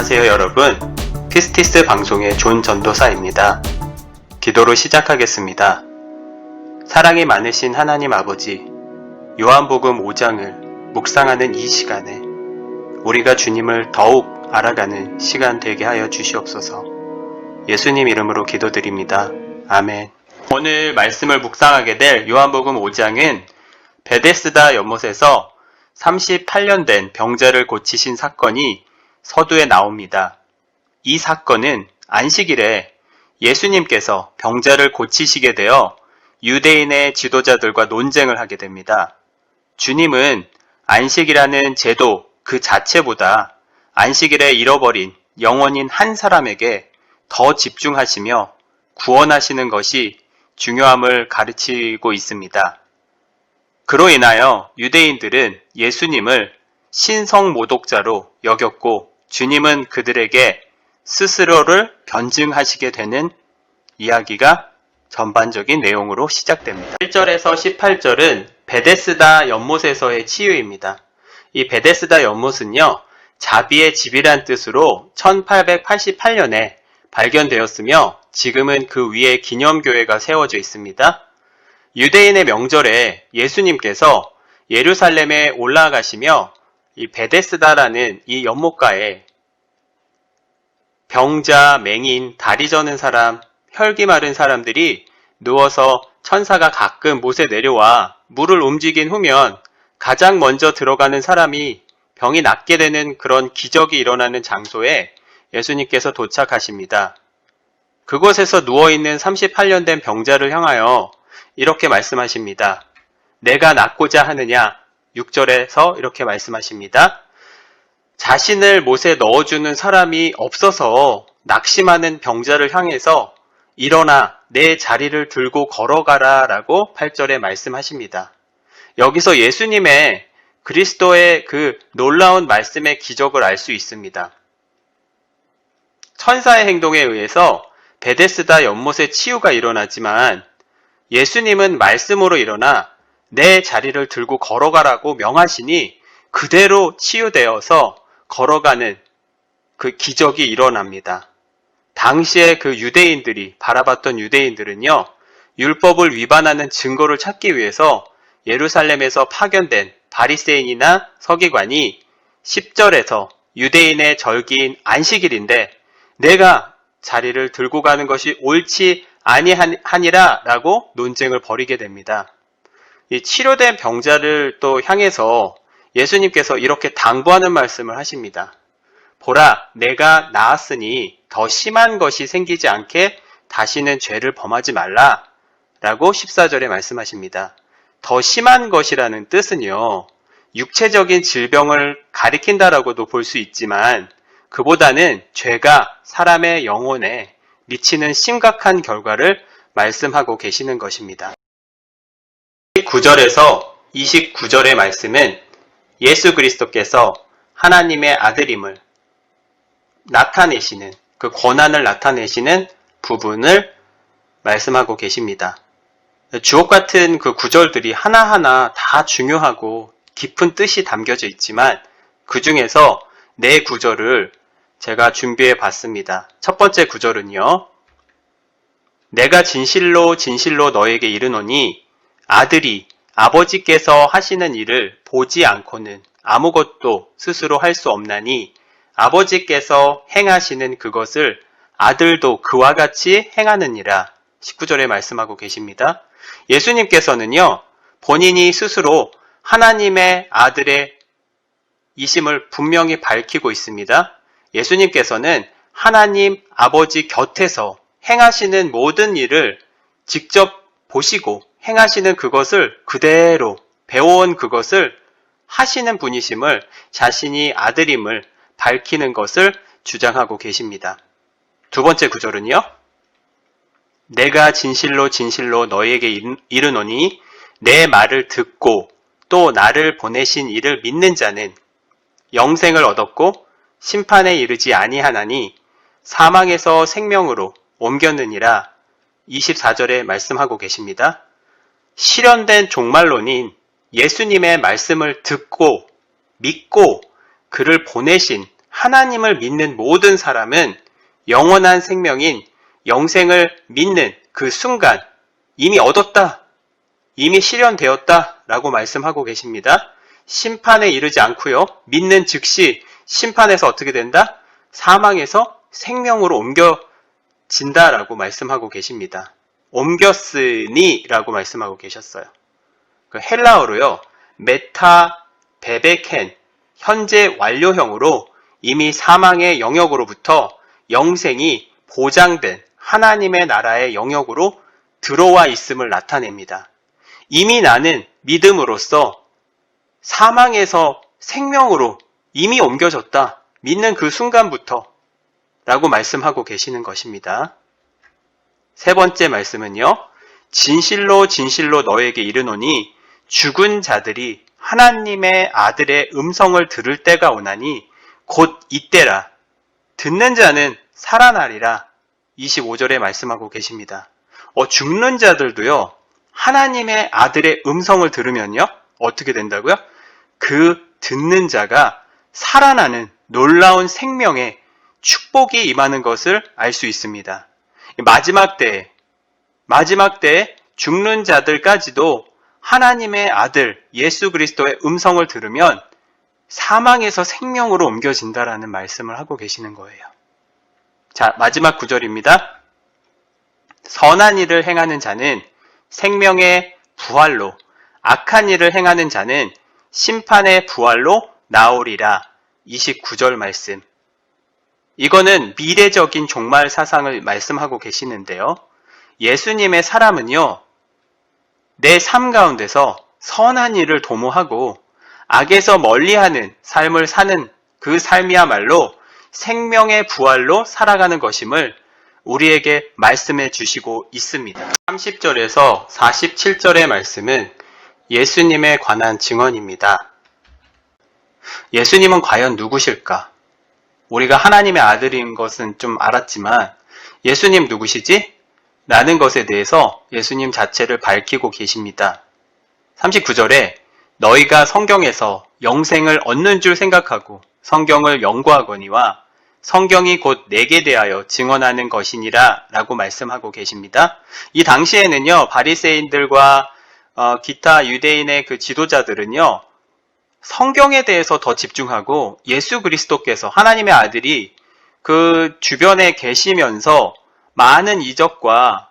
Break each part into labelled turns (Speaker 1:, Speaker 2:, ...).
Speaker 1: 안녕하세요 여러분. 피스티스 방송의 존 전도사입니다. 기도로 시작하겠습니다. 사랑이 많으신 하나님 아버지, 요한복음 5장을 묵상하는 이 시간에 우리가 주님을 더욱 알아가는 시간 되게 하여 주시옵소서. 예수님 이름으로 기도드립니다. 아멘. 오늘 말씀을 묵상하게 될 요한복음 5장은 베데스다 연못에서 38년 된 병자를 고치신 사건이 서두에 나옵니다. 이 사건은 안식일에 예수님께서 병자를 고치시게 되어 유대인의 지도자들과 논쟁을 하게 됩니다. 주님은 안식이라는 제도 그 자체보다 안식일에 잃어버린 영혼인 한 사람에게 더 집중하시며 구원하시는 것이 중요함을 가르치고 있습니다. 그로 인하여 유대인들은 예수님을 신성모독자로 여겼고 주님은 그들에게 스스로를 변증하시게 되는 이야기가 전반적인 내용으로 시작됩니다. 1절에서 18절은 베데스다 연못에서의 치유입니다. 이 베데스다 연못은요, 자비의 집이란 뜻으로 1888년에 발견되었으며 지금은 그 위에 기념교회가 세워져 있습니다. 유대인의 명절에 예수님께서 예루살렘에 올라가시며 이 베데스다라는 이 연못가에 병자, 맹인, 다리 저는 사람, 혈기 마른 사람들이 누워서 천사가 가끔 못에 내려와 물을 움직인 후면 가장 먼저 들어가는 사람이 병이 낫게 되는 그런 기적이 일어나는 장소에 예수님께서 도착하십니다. 그곳에서 누워있는 38년 된 병자를 향하여 이렇게 말씀하십니다. 내가 낫고자 하느냐? 6절에서 이렇게 말씀하십니다. 자신을 못에 넣어주는 사람이 없어서 낙심하는 병자를 향해서 일어나 내 자리를 들고 걸어가라 라고 8절에 말씀하십니다. 여기서 예수님의 그리스도의 그 놀라운 말씀의 기적을 알 수 있습니다. 천사의 행동에 의해서 베데스다 연못의 치유가 일어나지만 예수님은 말씀으로 일어나 내 자리를 들고 걸어가라고 명하시니 그대로 치유되어서 걸어가는 그 기적이 일어납니다. 당시에 그 유대인들이 바라봤던 유대인들은요, 율법을 위반하는 증거를 찾기 위해서 예루살렘에서 파견된 바리새인이나 서기관이 10절에서 유대인의 절기인 안식일인데 내가 자리를 들고 가는 것이 옳지 아니하니라 라고 논쟁을 벌이게 됩니다. 이 치료된 병자를 또 향해서 예수님께서 이렇게 당부하는 말씀을 하십니다. 보라, 내가 나았으니 더 심한 것이 생기지 않게 다시는 죄를 범하지 말라 라고 14절에 말씀하십니다. 더 심한 것이라는 뜻은요, 육체적인 질병을 가리킨다라고도 볼 수 있지만 그보다는 죄가 사람의 영혼에 미치는 심각한 결과를 말씀하고 계시는 것입니다. 9절에서 29절의 말씀은 예수 그리스도께서 하나님의 아들임을 나타내시는, 그 권한을 나타내시는 부분을 말씀하고 계십니다. 주옥 같은 그 구절들이 하나하나 다 중요하고 깊은 뜻이 담겨져 있지만 그 중에서 네 구절을 제가 준비해 봤습니다. 첫 번째 구절은요. 내가 진실로 진실로 너에게 이르노니 아들이 아버지께서 하시는 일을 보지 않고는 아무것도 스스로 할 수 없나니 아버지께서 행하시는 그것을 아들도 그와 같이 행하느니라. 19절에 말씀하고 계십니다. 예수님께서는요, 본인이 스스로 하나님의 아들의 이심을 분명히 밝히고 있습니다. 예수님께서는 하나님 아버지 곁에서 행하시는 모든 일을 직접 보시고 행하시는 그것을 그대로 배워온 그것을 하시는 분이심을, 자신이 아들임을 밝히는 것을 주장하고 계십니다. 두 번째 구절은요. 내가 진실로 진실로 너희에게 이르노니 내 말을 듣고 또 나를 보내신 이를 믿는 자는 영생을 얻었고 심판에 이르지 아니하나니 사망에서 생명으로 옮겼느니라. 24절에 말씀하고 계십니다. 실현된 종말론인 예수님의 말씀을 듣고 믿고 그를 보내신 하나님을 믿는 모든 사람은 영원한 생명인 영생을 믿는 그 순간 이미 얻었다, 이미 실현되었다 라고 말씀하고 계십니다. 심판에 이르지 않고요. 믿는 즉시 심판에서 어떻게 된다? 사망에서 생명으로 옮겨진다라고 말씀하고 계십니다. 옮겼으니 라고 말씀하고 계셨어요. 그 헬라어로요. 메타 베베켄, 현재 완료형으로 이미 사망의 영역으로부터 영생이 보장된 하나님의 나라의 영역으로 들어와 있음을 나타냅니다. 이미 나는 믿음으로써 사망에서 생명으로 이미 옮겨졌다. 믿는 그 순간부터 라고 말씀하고 계시는 것입니다. 세 번째 말씀은요. 진실로 진실로 너에게 이르노니 죽은 자들이 하나님의 아들의 음성을 들을 때가 오나니 곧 이때라. 듣는 자는 살아나리라. 25절에 말씀하고 계십니다. 죽는 자들도요. 하나님의 아들의 음성을 들으면요. 어떻게 된다고요? 그 듣는 자가 살아나는 놀라운 생명의 축복이 임하는 것을 알 수 있습니다. 마지막 때에 죽는 자들까지도 하나님의 아들 예수 그리스도의 음성을 들으면 사망에서 생명으로 옮겨진다라는 말씀을 하고 계시는 거예요. 자, 마지막 구절입니다. 선한 일을 행하는 자는 생명의 부활로, 악한 일을 행하는 자는 심판의 부활로 나오리라. 29절 말씀. 이거는 미래적인 종말 사상을 말씀하고 계시는데요. 예수님의 사람은요, 내 삶 가운데서 선한 일을 도모하고 악에서 멀리하는 삶을 사는 그 삶이야말로 생명의 부활로 살아가는 것임을 우리에게 말씀해 주시고 있습니다. 30절에서 47절의 말씀은 예수님에 관한 증언입니다. 예수님은 과연 누구실까? 우리가 하나님의 아들인 것은 좀 알았지만 예수님 누구시지? 라는 것에 대해서 예수님 자체를 밝히고 계십니다. 39절에 너희가 성경에서 영생을 얻는 줄 생각하고 성경을 연구하거니와 성경이 곧 내게 대하여 증언하는 것이니라 라고 말씀하고 계십니다. 이 당시에는요, 바리새인들과 기타 유대인의 그 지도자들은요, 성경에 대해서 더 집중하고 예수 그리스도께서 하나님의 아들이 그 주변에 계시면서 많은 이적과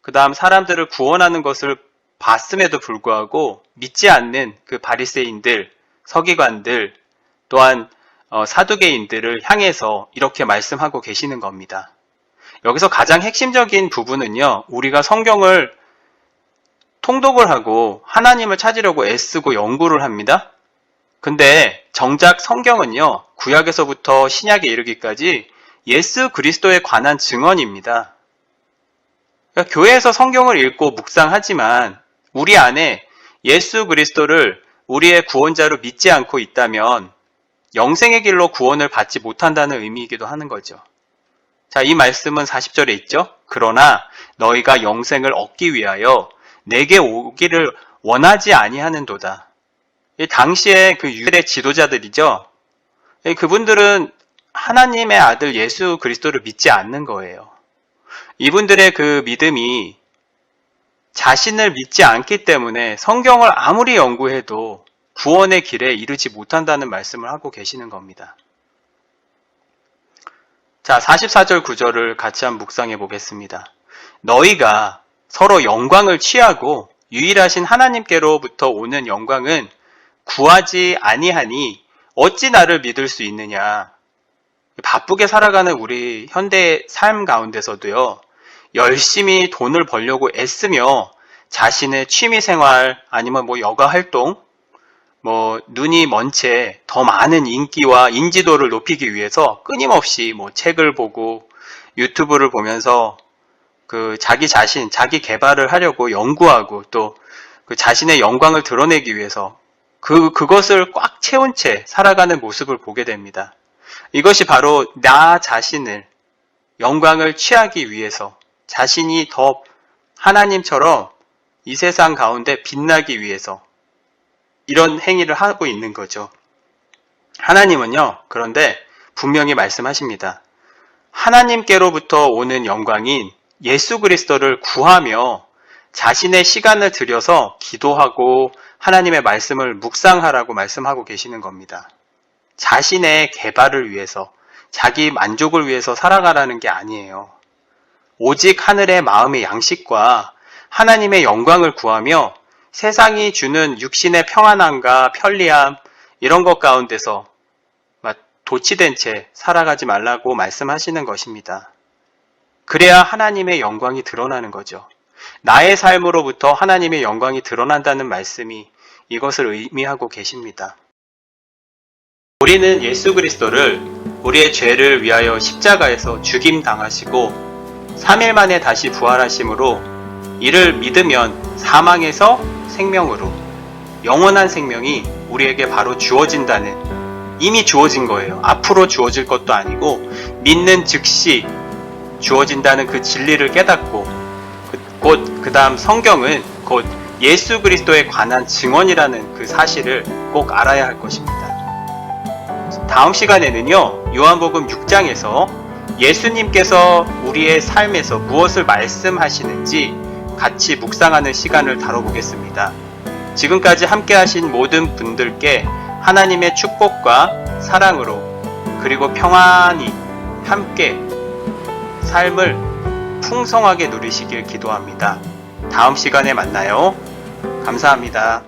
Speaker 1: 그 다음 사람들을 구원하는 것을 봤음에도 불구하고 믿지 않는 그 바리새인들, 서기관들, 또한 사두개인들을 향해서 이렇게 말씀하고 계시는 겁니다. 여기서 가장 핵심적인 부분은요, 우리가 성경을 통독을 하고 하나님을 찾으려고 애쓰고 연구를 합니다. 근데 정작 성경은요, 구약에서부터 신약에 이르기까지 예수 그리스도에 관한 증언입니다. 그러니까 교회에서 성경을 읽고 묵상하지만 우리 안에 예수 그리스도를 우리의 구원자로 믿지 않고 있다면 영생의 길로 구원을 받지 못한다는 의미이기도 하는 거죠. 자, 이 말씀은 40절에 있죠. 그러나 너희가 영생을 얻기 위하여 내게 오기를 원하지 아니하는도다. 당시에 그 유대 지도자들이죠. 그분들은 하나님의 아들 예수 그리스도를 믿지 않는 거예요. 이분들의 그 믿음이 자신을 믿지 않기 때문에 성경을 아무리 연구해도 구원의 길에 이르지 못한다는 말씀을 하고 계시는 겁니다. 자, 44절 9절을 같이 한번 묵상해 보겠습니다. 너희가 서로 영광을 취하고 유일하신 하나님께로부터 오는 영광은 구하지 아니하니 어찌 나를 믿을 수 있느냐. 바쁘게 살아가는 우리 현대 삶 가운데서도요, 열심히 돈을 벌려고 애쓰며 자신의 취미생활 아니면 여가 활동, 눈이 먼 채 더 많은 인기와 인지도를 높이기 위해서 끊임없이 책을 보고 유튜브를 보면서 그 자기 자신, 자기 개발을 하려고 연구하고 또 그 자신의 영광을 드러내기 위해서 그것을 꽉 채운 채 살아가는 모습을 보게 됩니다. 이것이 바로 나 자신을 영광을 취하기 위해서 자신이 더 하나님처럼 이 세상 가운데 빛나기 위해서 이런 행위를 하고 있는 거죠. 하나님은요, 그런데 분명히 말씀하십니다. 하나님께로부터 오는 영광인 예수 그리스도를 구하며 자신의 시간을 들여서 기도하고 하나님의 말씀을 묵상하라고 말씀하고 계시는 겁니다. 자신의 개발을 위해서, 자기 만족을 위해서 살아가라는 게 아니에요. 오직 하늘의 마음의 양식과 하나님의 영광을 구하며 세상이 주는 육신의 평안함과 편리함, 이런 것 가운데서 도취된 채 살아가지 말라고 말씀하시는 것입니다. 그래야 하나님의 영광이 드러나는 거죠. 나의 삶으로부터 하나님의 영광이 드러난다는 말씀이 이것을 의미하고 계십니다. 우리는 예수 그리스도를 우리의 죄를 위하여 십자가에서 죽임 당하시고 3일 만에 다시 부활하심으로 이를 믿으면 사망에서 생명으로 영원한 생명이 우리에게 바로 주어진다는, 이미 주어진 거예요. 앞으로 주어질 것도 아니고 믿는 즉시 주어진다는 그 진리를 깨닫고 그 다음 성경은 곧 예수 그리스도에 관한 증언이라는 그 사실을 꼭 알아야 할 것입니다. 다음 시간에는요, 요한복음 6장에서 예수님께서 우리의 삶에서 무엇을 말씀하시는지 같이 묵상하는 시간을 다뤄보겠습니다. 지금까지 함께 하신 모든 분들께 하나님의 축복과 사랑으로 그리고 평안히 함께 삶을 풍성하게 누리시길 기도합니다. 다음 시간에 만나요. 감사합니다.